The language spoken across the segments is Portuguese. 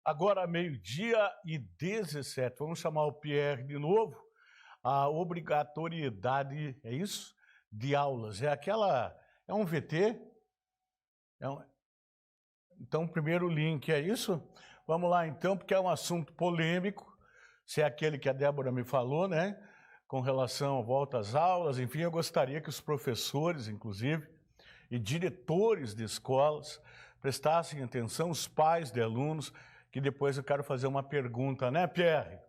Agora, 12h17, vamos chamar o Pierre de novo. A obrigatoriedade, é isso? De aulas. É um VT? Então, primeiro link, é isso? Vamos lá, então, porque é um assunto polêmico, se é aquele que a Débora me falou, né? Com relação à volta às aulas, enfim, eu gostaria que os professores, inclusive, e diretores de escolas prestassem atenção, os pais de alunos, que depois eu quero fazer uma pergunta, né, Pierre?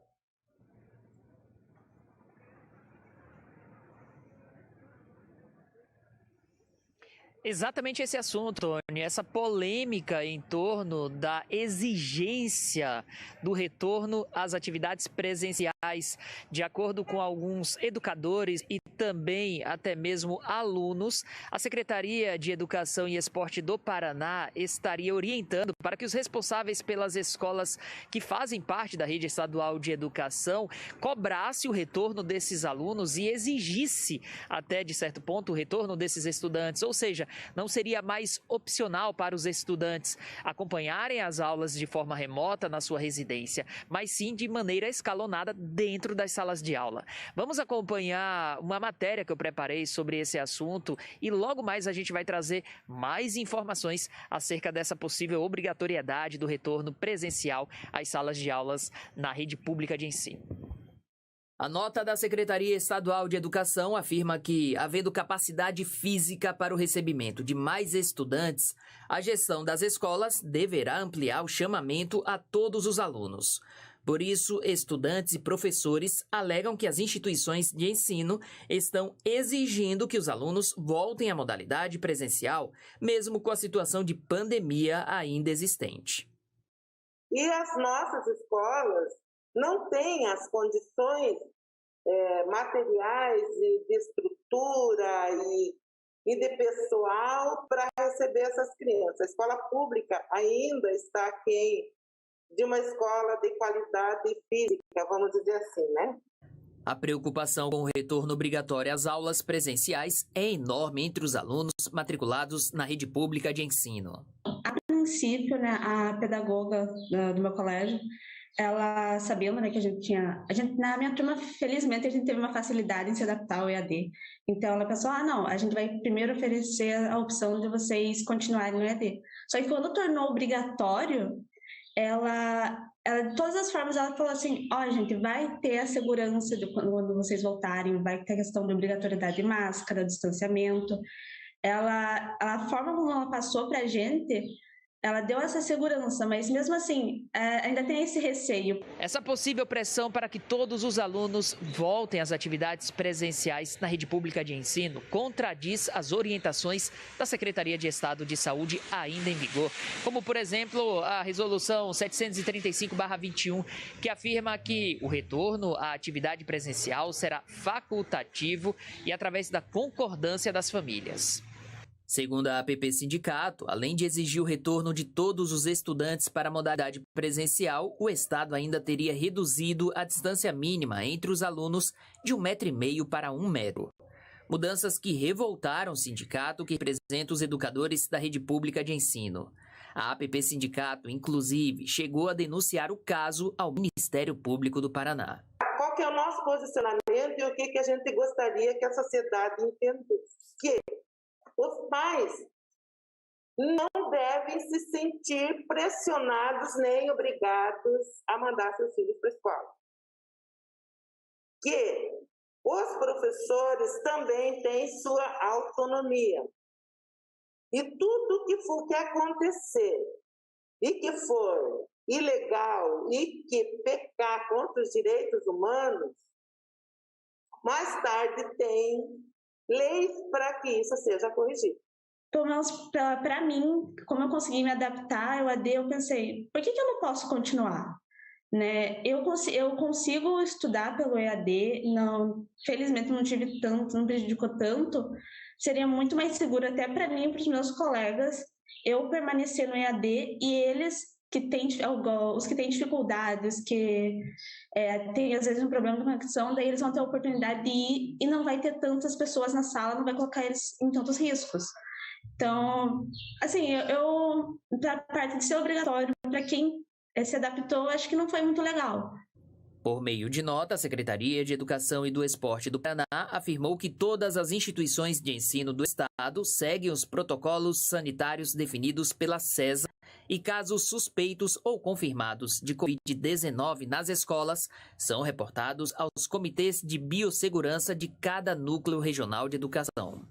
Exatamente esse assunto, Tony, essa polêmica em torno da exigência do retorno às atividades presenciais. De acordo com alguns educadores e também até mesmo alunos, a Secretaria de Educação e Esporte do Paraná estaria orientando para que os responsáveis pelas escolas que fazem parte da rede estadual de educação cobrasse o retorno desses alunos e exigisse até de certo ponto o retorno desses estudantes, ou seja, não seria mais opcional para os estudantes acompanharem as aulas de forma remota na sua residência, mas sim de maneira escalonada dentro das salas de aula. Vamos acompanhar uma matéria que eu preparei sobre esse assunto e logo mais a gente vai trazer mais informações acerca dessa possível obrigatoriedade do retorno presencial às salas de aulas na rede pública de ensino. A nota da Secretaria Estadual de Educação afirma que, havendo capacidade física para o recebimento de mais estudantes, a gestão das escolas deverá ampliar o chamamento a todos os alunos. Por isso, estudantes e professores alegam que as instituições de ensino estão exigindo que os alunos voltem à modalidade presencial, mesmo com a situação de pandemia ainda existente. E as nossas escolas não têm as condições materiais e de estrutura e de pessoal para receber essas crianças. A escola pública ainda está aquém de uma escola de qualidade física, vamos dizer assim, né? A preocupação com o retorno obrigatório às aulas presenciais é enorme entre os alunos matriculados na rede pública de ensino. A princípio, né, a pedagoga do meu colégio, ela sabendo, né, que a gente na minha turma, felizmente, a gente teve uma facilidade em se adaptar ao EAD. Então, ela pensou, não, a gente vai primeiro oferecer a opção de vocês continuarem no EAD. Só que quando tornou obrigatório, ela de todas as formas, ela falou assim, gente, vai ter a segurança de quando vocês voltarem, vai ter a questão de obrigatoriedade de máscara, distanciamento. A forma como ela passou para a gente, ela deu essa segurança, mas mesmo assim, ainda tem esse receio. Essa possível pressão para que todos os alunos voltem às atividades presenciais na rede pública de ensino contradiz as orientações da Secretaria de Estado de Saúde ainda em vigor, como, por exemplo, a Resolução 735/21, que afirma que o retorno à atividade presencial será facultativo e através da concordância das famílias. Segundo a APP Sindicato, além de exigir o retorno de todos os estudantes para a modalidade presencial, o Estado ainda teria reduzido a distância mínima entre os alunos de 1,5 metro para 1 metro. Mudanças que revoltaram o sindicato que representa os educadores da rede pública de ensino. A APP Sindicato, inclusive, chegou a denunciar o caso ao Ministério Público do Paraná. Qual que é o nosso posicionamento e o que a gente gostaria que a sociedade entendesse? Que os pais não devem se sentir pressionados nem obrigados a mandar seus filhos para a escola. Que os professores também têm sua autonomia. E tudo que acontecer e que for ilegal e que pecar contra os direitos humanos, mais tarde tem leis para que isso seja corrigido. Pelo menos para mim, como eu consegui me adaptar ao EAD, eu pensei, por que eu não posso continuar? Né? Eu consigo estudar pelo EAD, felizmente não tive tanto, não prejudicou tanto, seria muito mais seguro até para mim e para os meus colegas eu permanecer no EAD e eles os que têm dificuldades, que tem às vezes um problema de conexão, daí eles vão ter a oportunidade de ir e não vai ter tantas pessoas na sala, não vai colocar eles em tantos riscos. Então, assim, da parte de ser obrigatório para quem se adaptou, acho que não foi muito legal. Por meio de nota, a Secretaria de Educação e do Esporte do Paraná afirmou que todas as instituições de ensino do estado seguem os protocolos sanitários definidos pela SESA e casos suspeitos ou confirmados de Covid-19 nas escolas são reportados aos comitês de biossegurança de cada núcleo regional de educação.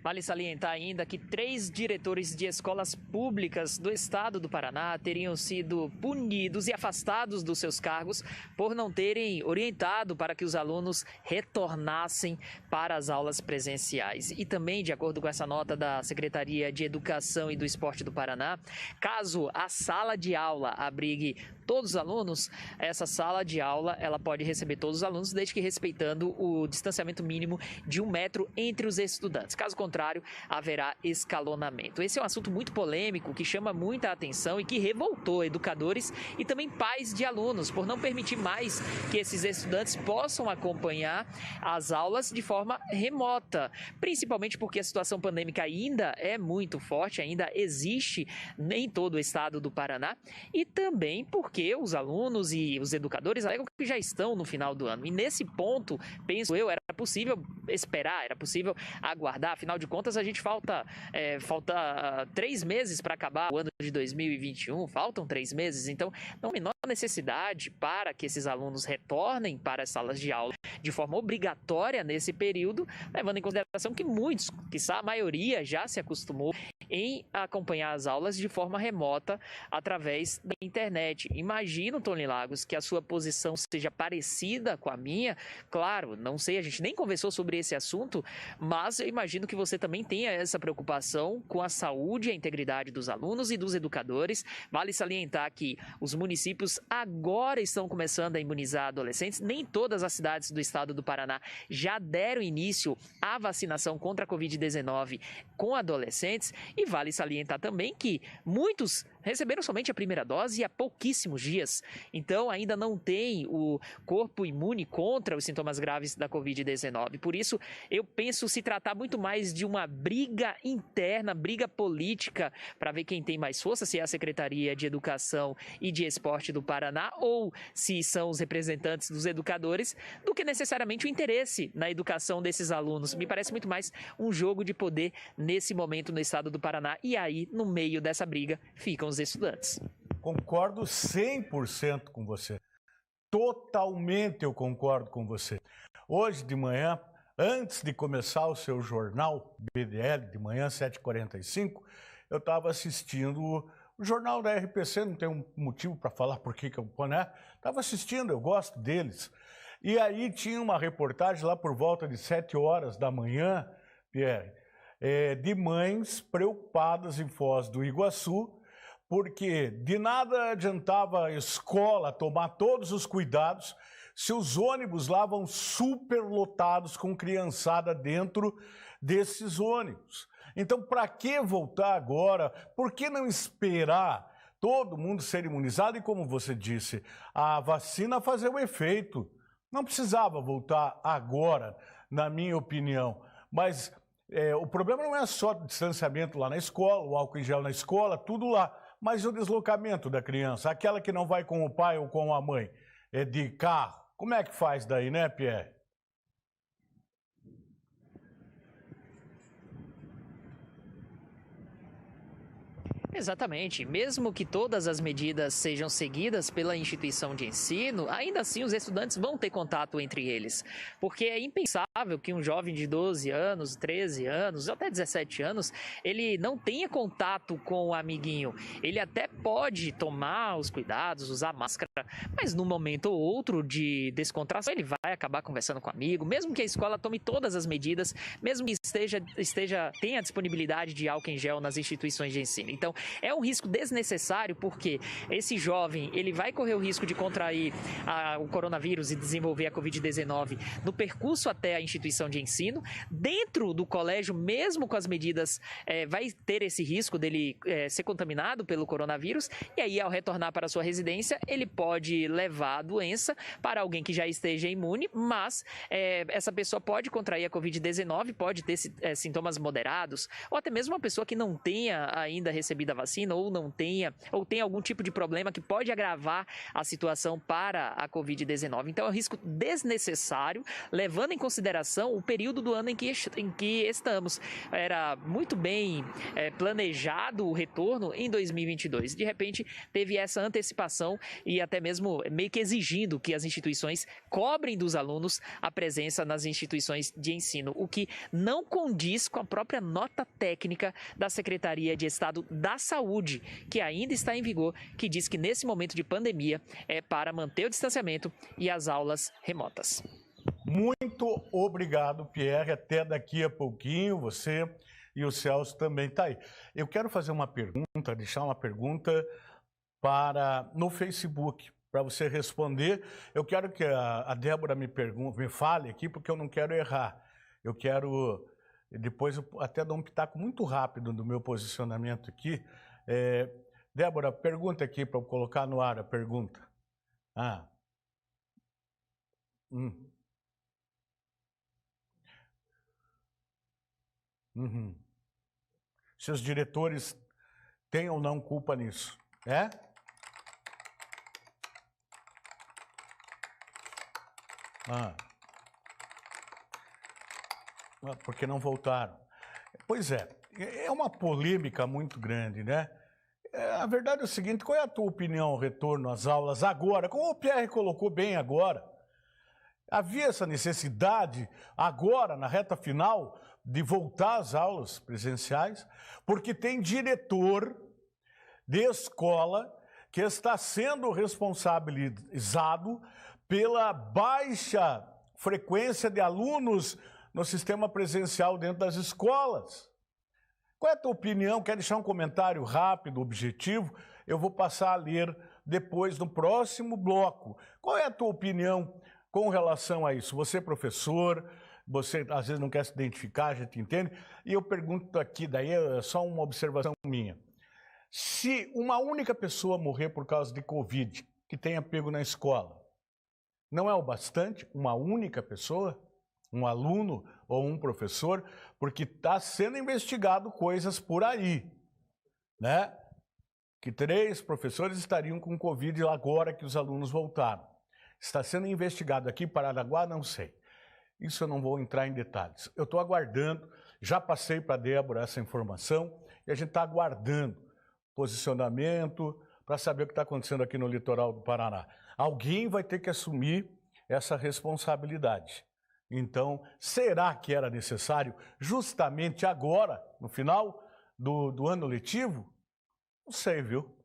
Vale salientar ainda que 3 diretores de escolas públicas do estado do Paraná teriam sido punidos e afastados dos seus cargos por não terem orientado para que os alunos retornassem para as aulas presenciais. E também, de acordo com essa nota da Secretaria de Educação e do Esporte do Paraná, caso a sala de aula abrigue todos os alunos, essa sala de aula ela pode receber todos os alunos, desde que respeitando o distanciamento mínimo de 1 metro entre os estudantes. Caso contrário, haverá escalonamento. Esse é um assunto muito polêmico, que chama muita atenção e que revoltou educadores e também pais de alunos, por não permitir mais que esses estudantes possam acompanhar as aulas de forma remota, principalmente porque a situação pandêmica ainda é muito forte, ainda existe em todo o estado do Paraná, e também porque os alunos e os educadores alegam que já estão no final do ano. E nesse ponto, penso eu, era possível esperar, era possível aguardar. Afinal de contas, a gente falta 3 meses para acabar o ano de 2021, faltam 3 meses, então não há a menor necessidade para que esses alunos retornem para as salas de aula de forma obrigatória nesse período, levando em consideração que muitos, quiçá a maioria, já se acostumou em acompanhar as aulas de forma remota através da internet. Imagino, Tony Lagos, que a sua posição seja parecida com a minha. Claro, não sei, a gente nem conversou sobre esse assunto, mas eu imagino que você também tenha essa preocupação com a saúde e a integridade dos alunos e dos educadores. Vale salientar que os municípios agora estão começando a imunizar adolescentes. Nem todas as cidades do estado do Paraná já deram início à vacinação contra a Covid-19 com adolescentes. E vale salientar também que muitos receberam somente a primeira dose há pouquíssimos dias. Então, ainda não tem o corpo imune contra os sintomas graves da Covid-19. Por isso, eu penso se tratar muito mais de uma briga interna, briga política, para ver quem tem mais força, se é a Secretaria de Educação e de Esporte do Paraná ou se são os representantes dos educadores, do que necessariamente o interesse na educação desses alunos. Me parece muito mais um jogo de poder nesse momento no estado do Paraná. E aí, no meio dessa briga, ficam os estudantes. Concordo 100% com você. Totalmente eu concordo com você. Hoje de manhã, antes de começar o seu jornal, BDL, de manhã, 7h45, eu estava assistindo o jornal da RPC, não tem um motivo para falar por que eu vou, né? Estava assistindo, eu gosto deles. E aí tinha uma reportagem lá por volta de 7 horas da manhã, Pierre, de mães preocupadas em Foz do Iguaçu, porque de nada adiantava a escola tomar todos os cuidados se os ônibus lá vão superlotados com criançada dentro desses ônibus. Então, para que voltar agora? Por que não esperar todo mundo ser imunizado e, como você disse, a vacina fazer o efeito? Não precisava voltar agora, na minha opinião. Mas o problema não é só o distanciamento lá na escola, o álcool em gel na escola, tudo lá. Mas o deslocamento da criança, aquela que não vai com o pai ou com a mãe, de carro, como é que faz daí, né, Pierre? Exatamente. Mesmo que todas as medidas sejam seguidas pela instituição de ensino, ainda assim os estudantes vão ter contato entre eles. Porque é impensável que um jovem de 12 anos, 13 anos, até 17 anos, ele não tenha contato com o amiguinho. Ele até pode tomar os cuidados, usar máscara, mas num momento ou outro de descontração, ele vai acabar conversando com o amigo, mesmo que a escola tome todas as medidas, mesmo que tenha a disponibilidade de álcool em gel nas instituições de ensino. Então, É um risco desnecessário porque esse jovem, ele vai correr o risco de contrair o coronavírus e desenvolver a Covid-19 no percurso até a instituição de ensino. Dentro do colégio, mesmo com as medidas, vai ter esse risco dele ser contaminado pelo coronavírus, e aí, ao retornar para a sua residência, ele pode levar a doença para alguém que já esteja imune, mas essa pessoa pode contrair a Covid-19, pode ter sintomas moderados, ou até mesmo uma pessoa que não tenha ainda recebido a vacina, ou tenha algum tipo de problema que pode agravar a situação para a Covid-19. Então, é um risco desnecessário, levando em consideração o período do ano em que estamos. Era muito bem planejado o retorno em 2022. De repente, teve essa antecipação e até mesmo meio que exigindo que as instituições cobrem dos alunos a presença nas instituições de ensino, o que não condiz com a própria nota técnica da Secretaria de Estado da Saúde, que ainda está em vigor, que diz que nesse momento de pandemia é para manter o distanciamento e as aulas remotas. Muito obrigado, Pierre. Até daqui a pouquinho, você e o Celso também está aí. Eu quero fazer uma pergunta, deixar uma pergunta no Facebook, para você responder. Eu quero que a Débora me fale aqui, porque eu não quero errar. Eu quero, depois eu até dar um pitaco muito rápido do meu posicionamento aqui. Débora, pergunta aqui para eu colocar no ar a pergunta. Se os diretores têm ou não culpa nisso, porque não voltaram. Pois é uma polêmica muito grande, né? A verdade é o seguinte, qual é a tua opinião ao retorno às aulas agora? Como o Pierre colocou bem agora, havia essa necessidade agora, na reta final, de voltar às aulas presenciais, porque tem diretor de escola que está sendo responsabilizado pela baixa frequência de alunos no sistema presencial dentro das escolas. Qual é a tua opinião? Quer deixar um comentário rápido, objetivo? Eu vou passar a ler depois no próximo bloco. Qual é a tua opinião com relação a isso? Você é professor, você às vezes não quer se identificar, a gente entende. E eu pergunto aqui, daí é só uma observação minha. Se uma única pessoa morrer por causa de Covid, que tenha pego na escola, não é o bastante uma única pessoa, um aluno ou um professor, porque está sendo investigado coisas por aí, né? Que 3 professores estariam com Covid agora que os alunos voltaram. Está sendo investigado aqui em Paranaguá, não sei. Isso eu não vou entrar em detalhes. Eu estou aguardando, já passei para a Débora essa informação e a gente está aguardando posicionamento para saber o que está acontecendo aqui no litoral do Paraná. Alguém vai ter que assumir essa responsabilidade. Então, será que era necessário justamente agora, no final do ano letivo? Não sei, viu?